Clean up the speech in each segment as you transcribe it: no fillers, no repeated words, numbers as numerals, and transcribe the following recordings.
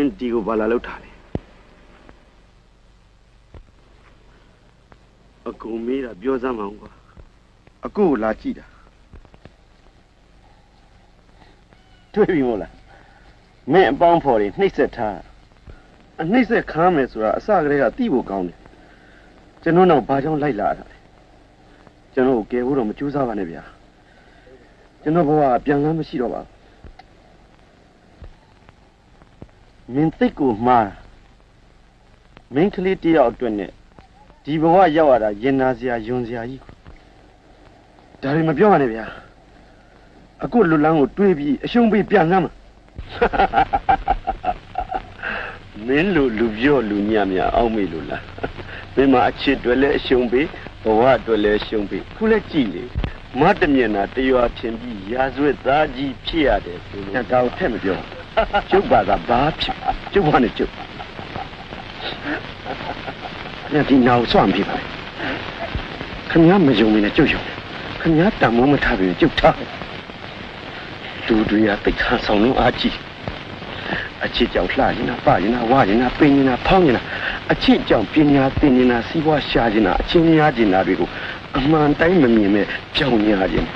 င်းဒီကိုဘာလာလောက်ထားလဲအကူမေးတာပြောစမ်းမအောင်ကွာအကူကိုလာကြည့်တာတွေ့ပြီမို့လားမင်းအပေါင်းဖော်တွေနှိမ့်ဆက်ထားအနှိမ့်ဆက်ခမ်းမယ်ဆိုတာအစကတည်းကသိဖို့ကောင်းတယ်ကျွန်တော်တော့ဘာကြောင့်လိုက်လာတာလဲကျွန်တော်ကိုကယ်ဖို့တော့မကြိုးစားပါနဲ့ဗျာကျွန်တော်ဘဝပြန်လမ်းမရှိတော့ပါဘူးမင်းသိကိုမှားမင်းကလေးတယောက်အတွက်နဲ့ဒီဘဝရောက်ရတာရင်နာစရာယွန်စရာကြီးဒါတွေမပြောပါနဲ့ဗျာအခုလူလန်းကိုတွေးပြီးအရှုံးပေးပြန်လမ်းမှာမင်းလူပြောလူညံ့များအောက်မေ့လို့လားမင်းမအချစ်တွေလည်းအရှုံးပေးဘဝတွေလည်းအရှုံးပေးခုလည်းကြည့်လေမတ်တမျက်နှာတရွာထင်ပြီးရာဇဝတ်သားကြီးဖြစ်ရတယ်ဆိုလို့ဒါကိုထည့်မပြောကျုပ်ဘာသာဘာဖြစ်ကျုပ်ဘာနဲ့ကျုပ်ညဒီနောက်ဆွမ်းပြပါခင်ဗျားမယုံမနဲ့ကျုပ်ယုံခင်ဗျားတံမိုးမထားပြီးကျုပ်ထားလူတွေကတိတ်ခါဆောင်လို့အားကြီးအချစ်ကြောင့်လှရင်နာပရင်နာဝရင်နာပင်ရင်နာဖောင်းရင်နာအချစ်ကြောင့်ပညာသင်ရင်နာစီးပွားရှာရင်နာအချင်းများကျင်နာတွေကိုအမှန်တိုင်းမမြင်မဲ့ကြောင်ညာခြင်း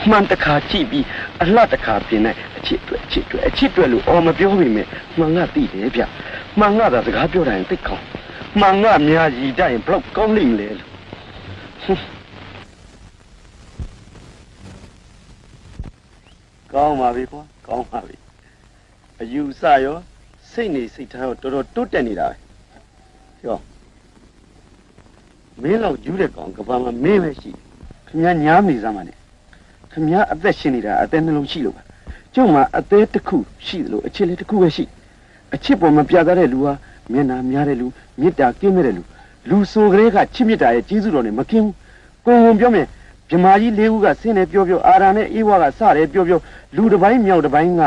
မှန်တခါကြည့်ပြီးအလှတခါပြင်လိုက်အချစ်တွေလို့အော်မပြောမိမဲ့မှန်ကသိတယ်ဗျမှန်ကသာစကားပြောတိုင်းသိကောင်းမှန်ကများရည်တိုင်းဘလောက်ကောင်းလိမ့်လေလို့ကောင်းပါပြီကွာကောင်းပါပြီအယူဆရောစိတ်နေစိတ်ထားရောတော်တော်တိုးတက်နေတာပဲပြောမင်းလောက်ယူတဲ့ကောင်ကဘာမှမင်းပဲရှိခင်ဗျားညားနေစမ်းပါနဲ့ခင်ဗျားအသက်ရှင်နေတာအသက်နှလုံးရှိလို့ပါကျုံမှာအသေးတစ်ခုရှိသလိုအချစ်လေးတစ်ခုပဲရှိအချစ်ပေါ်မှာပြသတဲ့လူဟာမျက်နှာများတဲ့လူမေတ္တာကင်းမဲ့တဲ့လူဆိုကလေးကချစ်မြတ်တာရဲ့ကျေးဇူးတော်နဲ့မကင်းဘူးကိုယ်ပြောမယ်မြမာကြီး၄ဦးကဆင်းတယ်ပြောအာရန်နဲ့အေးဝါကစတယ်ပြောလူတစ်ပိုင်းမြောက်တစ်ပိုင်းက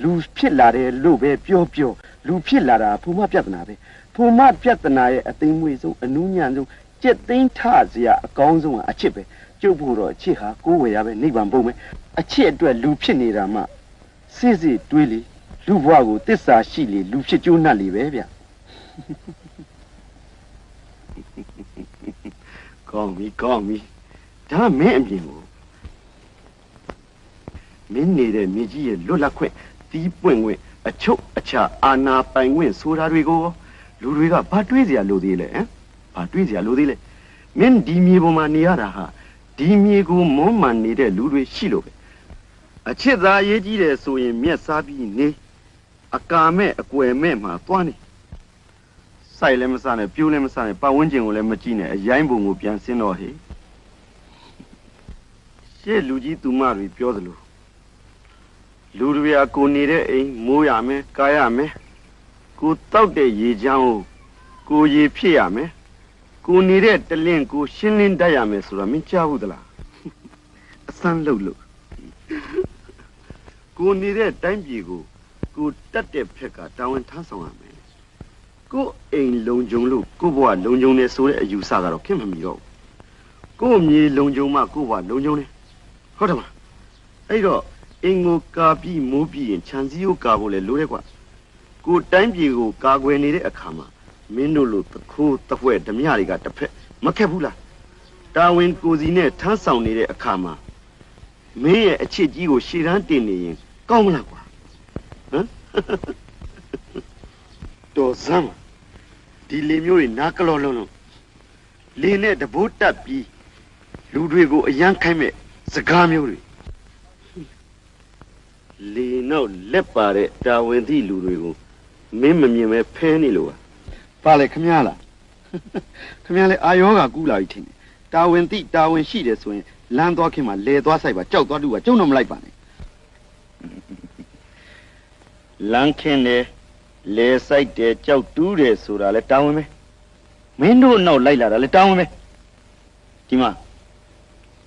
လူဖြစ်လာတယ်လို့ပဲပြောလူဖြစ်လာတာဖုံမပြဿနာပဲဖုံမပြဿနာရဲ့အသိမွေဆုံးအနူးညံ့ဆုံးကြက်သိန်းထစရာအကောင်းဆုံးကအချစ်ပဲကျုပ်ဖို့တော့အချစ်ဟာကိုယ်ဝယ်ရပဲနိဗ္ဗာန်ပုံပဲအချစ်အတွက်လူဖြစ်နေတာမှစစ်တွေးလေလူဘဝကိုတစ္ဆာရှိလေလူဖြစ်ကျိုးနှက်လေပဲဗျကောင်းပြီဒါမင်းအပြင်ကိုမင်းနေတဲ့မြေကြီးရဲ့လွတ်လပ်ခွင့်တီးပွင့်ခွင့်အချုပ်အခြာအာဏာပိုင်ခွင့်ဆိုတာတွေကိုလူတွေကဘာတွေးစရာလိုသေးလဲဟမ်ဘာတွေးစရာလိုသေးလဲမင်းဒီမြေပေါ်မှာနေရတာဟာဒီမြေကိုမွမ်းမံနေတဲ့လူတွေရှိလို့ပဲအချစ်သာအရေးကြီးတယ်ဆိုရင်မျက်စားပြီးနေအကာမဲ့အကွယ်မဲ့မှာသွားနေစိုက်လည်းမစားနဲ့ပြိုးလည်းမစားနဲ့ပတ်ဝန်းကျင်ကိုလည်းမကြည့်နဲ့အရိုင်းပုံကိုပြန်ဆင်းတော့ဟေ့ရှေ့လူကြီးသူမတွေပြောသလိုလူတွေကကိုနေတဲ့အိမ်မိုးရမယ်ကာရမယ်ကိုတောက်တဲ့ရေချမ်းကိုရေဖြစ်ရမယ်ကိုနေတဲ့တလင့်ကိုရှင်းလင်းတတ်ရမယ်ဆိုတာမင်းကြားဘူးသလားအစမ်းလို့ကိုနေတဲ့တိုင်းပြည်ကိုတတ်တဲ့ဖက်ကတာဝန်ထမ်းဆောင်ရမယ်ကိုအိမ်လုံခြုံလို့ကိုဘဝလုံခြုံနေဆိုတဲ့အယူဆကတော့ခင်မမီတော့ကိုမြေလုံခြုံမှကိုဘဝလုံခြုံနေဟုတ်တယ်မလားအဲ့တော့အင်ကိုကာပြီးမိုးပြီးရင်ခြံစည်းကိုကာဖို့လေလိုတယ်ကွာကိုတိုင်းပြည်ကိုကာကွယ်နေတဲ့အခါမှာမင်းတို့လိုသခိုးတပွဲဓမြတွေကတစ်ဖက်မခက်ဘူးလားတာဝန်ကိုစီနဲ့ထမ်းဆောင်နေတဲ့အခါမှာမင်းရဲ့အချစ်ကြီးကိုရှေ့တန်းတင်နေရင်ကောင်းမလားကွာဟမ်တော်စမ်းဒီလေမျိုးတွေနားကလောလုံးလေနဲ့တဘိုးတက်ပြီးလူတွေကိုအယမ်းခိုင်းမဲ့စကားမျိုးတွေလေနောက်လက်ပါတဲ့တာဝန်သည့်လူတွေကိုမင်းမမြင်ပဲဖဲနေလို့ပါလေခမရလားခမရလေအာယောဂကူးလာပြီထင်တယ်တာဝန်သည့်တာဝန်ရှိတယ်ဆိုရင်လမ်းသွားခင်မှာလဲသွားဆိုင်ပါကြောက်သွားတူပါကျုံတော့မလိုက်ပါနဲ့လမ်းခင်းတယ်လဲဆိုင်တယ်ကြောက်တူးတယ်ဆိုတာလဲတာဝန်ပဲမင်းတို့နောက်လိုက်လာတာလဲတာဝန်ပဲဒီမှာ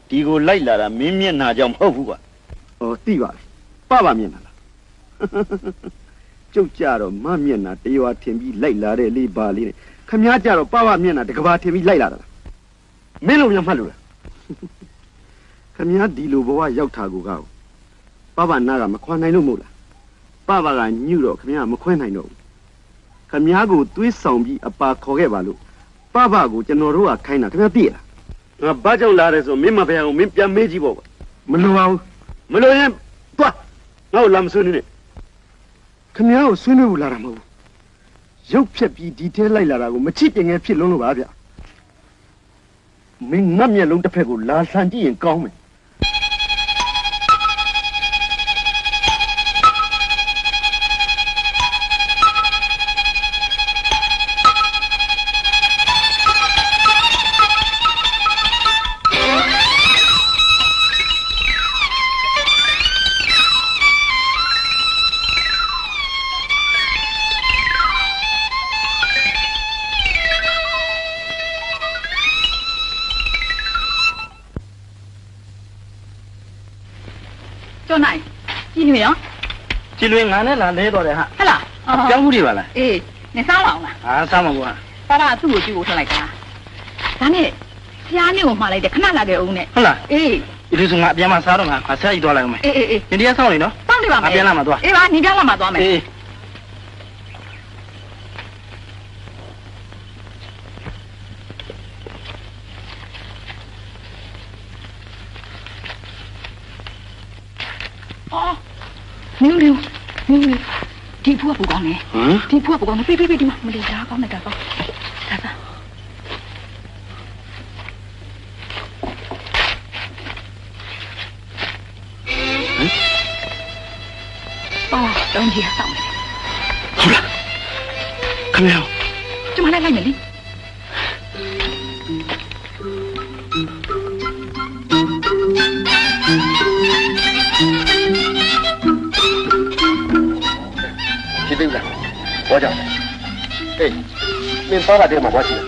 ဒီကိုလိုက်လာတာမင်းမျက်နှာကြောင့်မဟုတ်ဘူးကွာဟောသိပါပြီပမျက်နှာလားကျုပ်ကြတော့မမျက်နှာတရွာထင်ပြီးလိုက်လာတဲ့လေးပါလေးနဲ့ခမားကြတော့ပမျက်နှာတကဘာထင်ပြီးလိုက်လာတာလားမင်းလိုများမှတ်လို့လားခမားဒီလိုဘဝရောက်တာကိုပနာကမခွာနိုင်လို့မဟုတ်လားပကညှို့တော့ခမားမခွဲနိုင်တော့ဘူး ခမည်းကိုသွေးဆောင်ပြီးအပါခေါ်ခဲ့ပါလို့ပပကိုကျွန်တော်တို့ကခိုင်းတာခင်ဗျာသိလားငါဘာကြောင့်လာရဲဆိုမင်းမဖျားအောင်မင်းပြန်မေးကြည့်ပေါ့မလိုပါဘူးမလိုရင်သွားငါ့ကိုလာမဆွေးနွေးနဲ့ခင်ဗျားကိုဆွေးနွေးဖို့လာတာမဟုတ်ဘူးရုပ်ဖြက်ပြီးဒီထဲလိုက်လာတာကိုမချစ်တင်ငယ်ဖြစ်လုံးလို့ပါဗျမင်းငတ်မျက်လုံးတစ်ဖက်ကိုလာဆန်ကြည့်ရင်ကောင်းမယ်ကျော်နိုင်ကြည့်နေရောကြည်လွင်ငါနဲ့လာလဲတော့တယ်ဟာဟဲ့လားပြောင်းမှုတွေပါလားအေးနေစားပါအောင်လားဟာစားမှာကွာပါပါသူ့ကိုကြည့်ဖို့ထွက်လိုက်တာဒါနဲ့ဖျားနေကိုမှားလိုက်တယ်ခဏလာခဲ့အောင်နဲ့ဟုတ်လားအေးဒီလိုဆိုငါအပြန်မှာစားတော့ငါဆက်ကြီးသွားလိုက်အောင်မယ်အေးအေးဒီတရားဆောင်းနေနော်စောင့်နေပါမယ်အပြန်လာမှာသွားအေးပါနေပြန်လာမှာသွားမယ်အေး哦，牛地铺不讲呢，地铺不讲呢，别的嘛，没得啥讲的，啥讲，啥子？哦，等你上来。好了，看没有？怎么来美丽？对不对？我讲的，对，你爸爸这么过去的。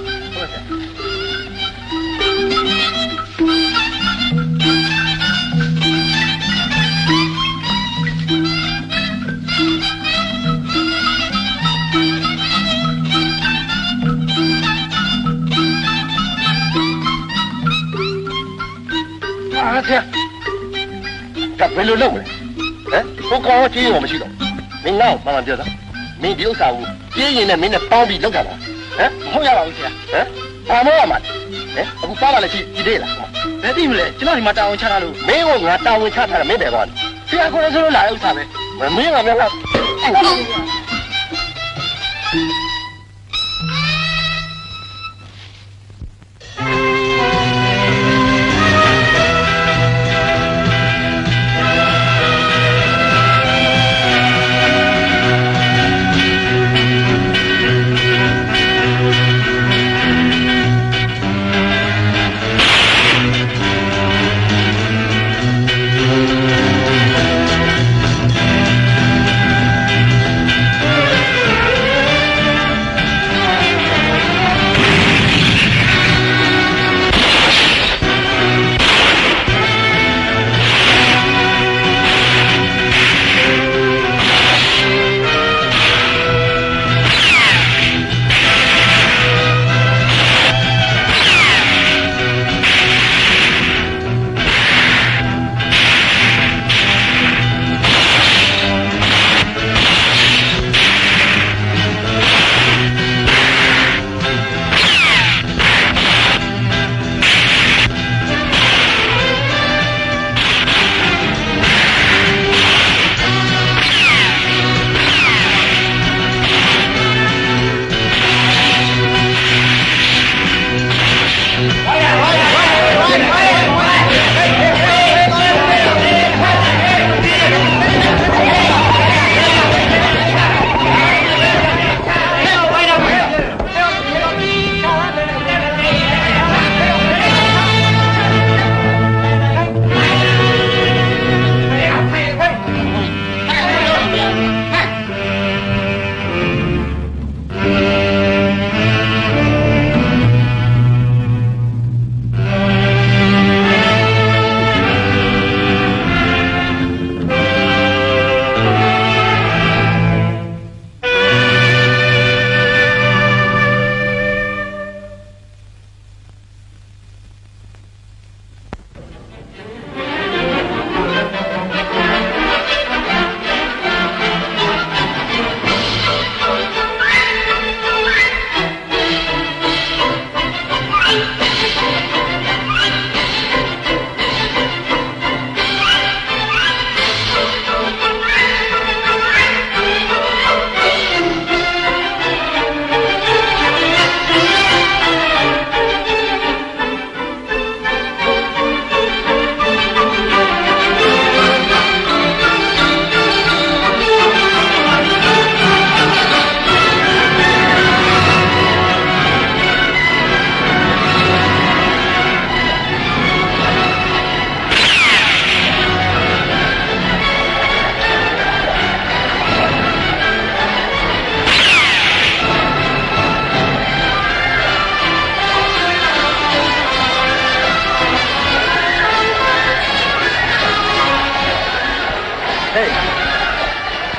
啊，这，干没路弄嘞？哎，我刚刚接我们去的，明早慢慢叫他。မင်းဒီဥစ္စာကိုပြင်းရင်နဲ့မင်းနဲ့ပေါင်းပြီးလောက်တာလားဟမ်မဟုတ်ရပါဘူးဆရာဟမ်ဘာမှမမှန်ဟမ်အခုပါလာလည်းကြည့်သေးလားဘယ်သိမလဲကျွန်တော်ဒီမှာတာဝန်ချထားလို့မင်းကငါတာဝန်ချထားတာမင်းပဲသွားတယ်ဆရာကိုလည်းဆိုလို့လာတဲ့ဥစ္စာပဲမင်းကလည်းလောက်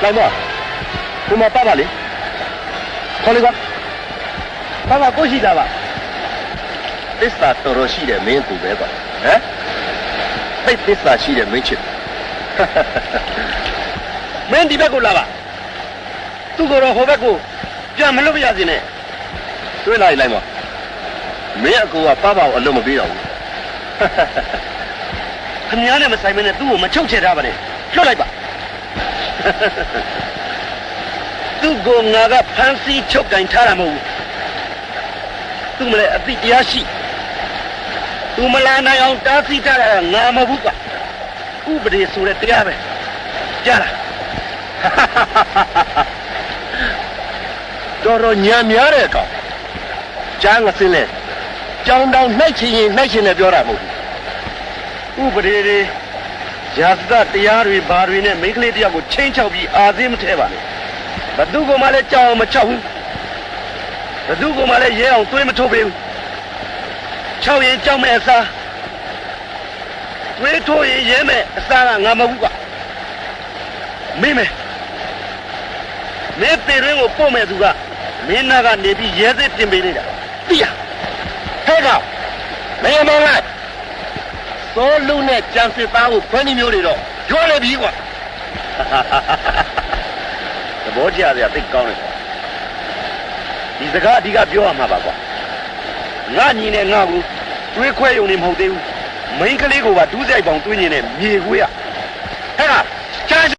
လိုက်ပါကိုမပါပါလေခေါ်လေကွာပါပါကိုရှိတာပါသစ္စာတော်တော်ရှိတယ်မင်းသူပဲကွာဟမ်သိသစ္စာရှိတယ်မင်းချစ်မင်းဒီဘက်ကိုလာပါသူ့ကိုတော့ဟိုဘက်ကိုပြန်မလို့မရစေနဲ့တွေ့လိုက်လိုက်ပါမင်းအကူကပါပါကိုအလုံးမပေးတော့ဘူးခင်ဗျားနဲ့မဆိုင်မနဲ့သူ့ကိုမချုပ်ချယ်ထားပါနဲ့လွတ်လိုက်ပါသူ့ကိုငါကဖမ်းဆီးချုပ်ကင်ထားတာမဟုတ်ဘူးသူမလဲအသိတရားရှိသူမလာနိုင်အောင်တားဆီးထားတာငါမဟုတ်ဘူးကွာဥပဒေဆိုတဲ့တရားပဲကြားလားတော်တော်ညံများတဲ့ကောင်ကြားငါစင်းလဲကြောင်တောင်နှိုက်ချင်ရင်နှိုက်ချင်တယ်ပြောတာမဟုတ်ဘူးဥပဒေတွေရာဇသတရားတွေဘာတွေနဲ့မိန်းကလေးတယောက်ကိုချင်းချောက်ပြီးအာသိမထဲပါနဲ့ဘသူကမှလည်းကြောက်အောင်မချောက်ဘူးဘသူကမှလည်းရဲအောင်သွေးမထုတ်ပေးဘူးချောက်ရင်ကြောက်မဲ့အစားသွေးထိုးရင်ရဲမဲ့အစားကငါမဟုတ်ဘူးကွာမင်းပေရင်းကိုပို့မဲ့သူကမင်းနာကနေပြီးရဲစစ်တင်ပေးနေတာသိရဟဲ့ကောင်မင်းမလိုက်သောလူနဲ့ကြံစစ်သားကိုခွန်းမျိုးတွေတော့ပြောနေပြီကွာသဘောကျစရာသိကောင်းတယ်ဒီစကားအဓိကပြောရမှာပါကွာငါညီနဲ့ငါကိုတွေးခွဲရုံနဲ့မဟုတ်သေးဘူးမိန်းကလေးကိုပါဒူးဆိုင်ပေါင်တွေးနေနဲ့မြေခွေးရ